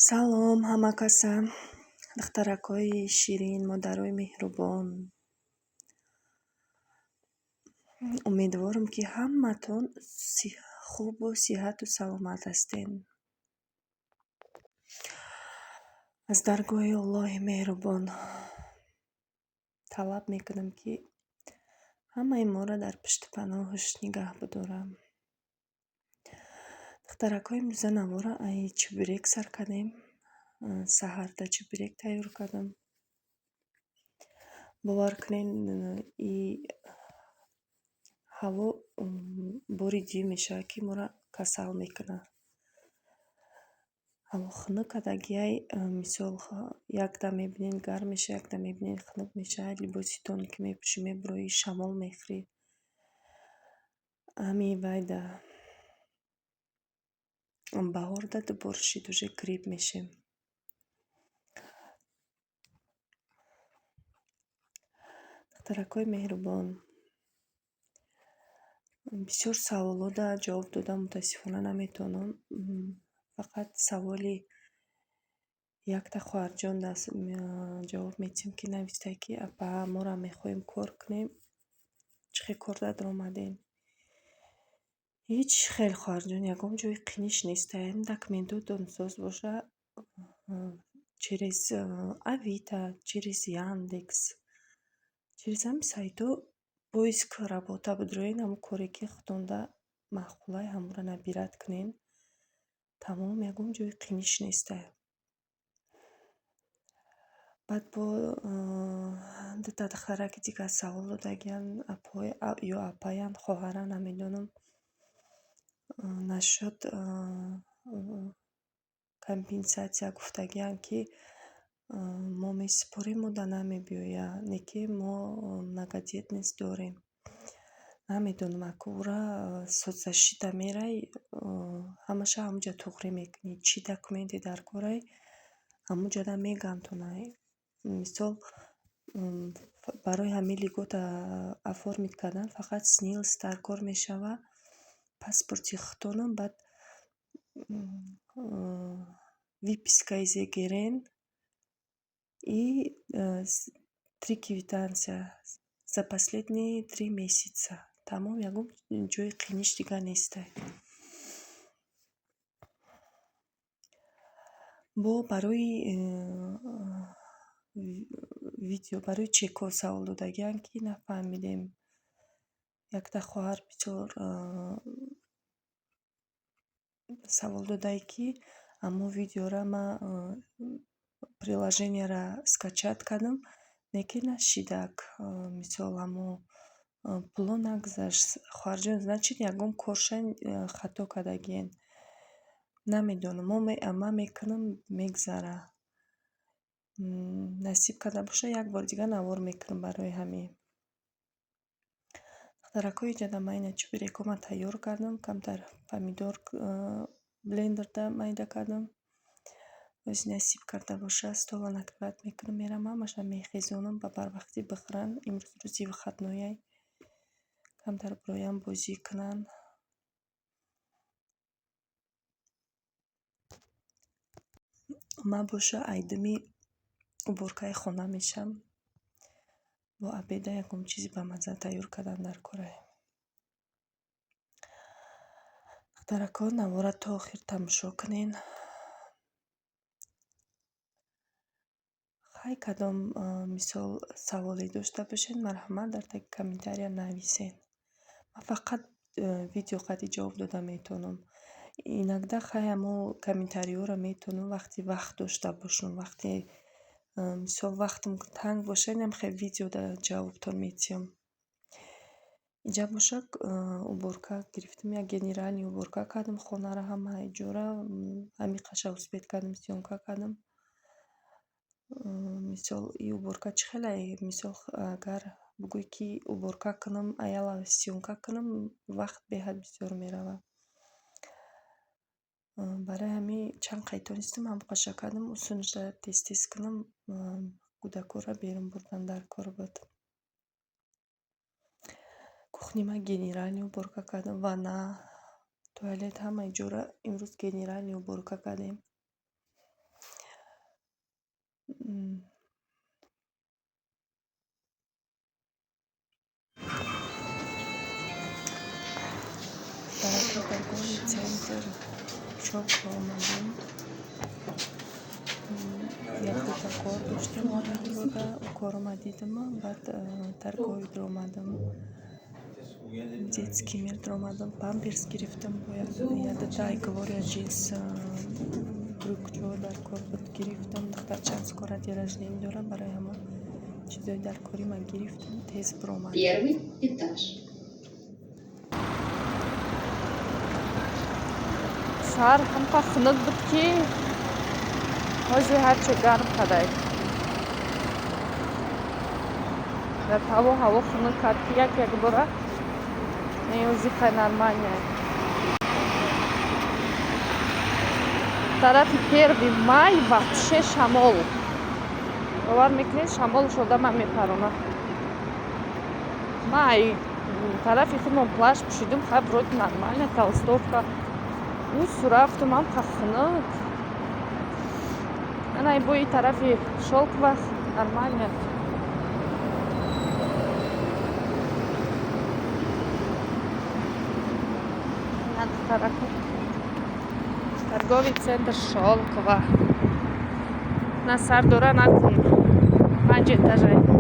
Салом ҳама каса, духтаракҳои ширин, модарои меҳрубон. Умедворам, ки ҳаматон хубу сиҳату саломат ҳастед. аз даргоҳи Аллоҳи меҳрубон талаб мекунам, ки ҳамаи моро дар пишти паноҳаш нигаҳ бидорам. духтаракҳои имрӯза навора чӯбирек сар кардем. Саҳарда чӯбирек тайёр кардам. бовар кунед, ҳаво бориҷӣ мешавад, ки моро касал мекунад. ҳаво хунук кардагиай, мисол якдам мебинед гарм мешавад, якдам мебинед хунук мешавад, либоситон ки мепӯшед мебуроид, шамол мехӯред. ҳамин вайда баҳорда дубор шид уже грипп мешем. духтаракҳои меҳрубон, бисёр саволота ҷавоб додам, мутаассифона наметавонам. фақат саволи якта хоҳарҷон ҷавоб медиҳам, ки нависта, ки апа моро мехоҳем кор кунем, чӣ хел кор дад омадем? ҳеҷ хел хоҳарҷон, ягон ҷои қиниш нестае. Документҳо донсоз боша через Авито, через Яндекс, через ҳамин сайтҳо поиск работа бидроед, ҳамон коре ки худонда маъқулай ҳамонро набирад кунед. Тамом, ягон ҷои қиниш нестае. баъд бо дута духтараки дигар савол додагиянд, ё апаянд, хоҳаранд, намедонам. Нашуд компенсатсия гуфтагиянд, ки мо месупорем, мо дар намебиёяд, не ки мо многодетность дорем. Намедонам, акура соцзащита мерай, ҳамаша ҳамуҷа туғри мекунӣ. Чӣ документе дар корай, ҳамуҷада мегантонай. Мисол барои ҳамин льгота оформит кардан фақат СНИЛС дар кор мешавад, паспорти худтонам, баъд выписка из ЕГРН и 3 квитанция за последние 3 месяца. Тамом, ягон ҷои қиниш дигар нестае. бо барои видео, барои чекҳо савол додагиянд, ки нафаҳмидем. Якта хоҳар бисёр савол додае, ки аммо видеора ман приложениеро скачат кардам, лекин нашидак. Мисол аммо пуло нагузашт. Хоҳарҷон, значит ягон корша хато кардагиен. Намедонам, ман мекунам, мегзара. насиб карда боша як бори дигар навор мекунам барои ҳамин. духтаракҳои ҷада ман ина чӯбирекҳоро тайёр кардам. Камтар помидор блендерда майда кардам. Боз насиб карда боша стола накриват мекунам, мерам ҳамаша мехезонам, ба барвақтӣ бихӯранд. Имрӯз рӯзи выходное, камтар бироям бозӣ кунанд. ман боша айдуми уборкаи хона мешам. бо обеда ягон чизи бамазза тайёр кардан дар корай. духтаракҳо, навора то охир тамошо кунед. хай кадом мисол саволе дошта бошед, марҳамат дар таги комментария нависед. ман фақат видео қадӣ ҷавоб дода метавонам. иногда хай ҳамо комментариҳоро метавонам вақти вақт дошта бошам. вақте мисол вақтам танг боша, инам хел видеода ҷавобтон медиҳам. иҷа боша уборка гирифтам, як генеральный уборка кардам, хонаро ҳамаи ҷоро ҳамиқаша успед кардам, сиёнка кардам. мисол и уборка чӣ хеле, мисол агар бигӯй ки уборка кунам, аяла сиёнка кунам, вақт беҳад бисёр меравад. барои ҳамин чанд қайтон истам ҳамоқаша кардам, осониша тез кунам, кӯдакҳоро берун бурдан дар кор буд. кухнима генеральный уборка кардам, ванна, туалет, ҳамаи ҷоро имрӯз генеральный уборка кардем. М, Дараки торговый центр шовко омадем. Як-дута кор доштам ҳамин корама дидам, баъд торговиро омадам, детский мир омадам, памперс гирифтам, як-дута айговори ҷинс брюкчо дар кор буд гирифтам. Духтарчам скоро день рождения дорад, барои ҳама чизои дар кори ман гирифтам, тез биромадам. Первый этаж. шаҳр ҳамқа хунук буд ки ҳозир ҳарче гарм кадай. дар ҳаво хунук кард ки як бора меёзиқай нормальная. тарафи 1 май вообще шамол. бовар мекунед, шамолш одама мепарона. Май тарафи худмон плащ пӯшидум, хай вроде нормальная толстовка. Ус рафтум ҳамқа хунук. Ана и бои тарафи шолкова нормальная. Торговый центр Шолкова. На сардора накун. 5 этажей.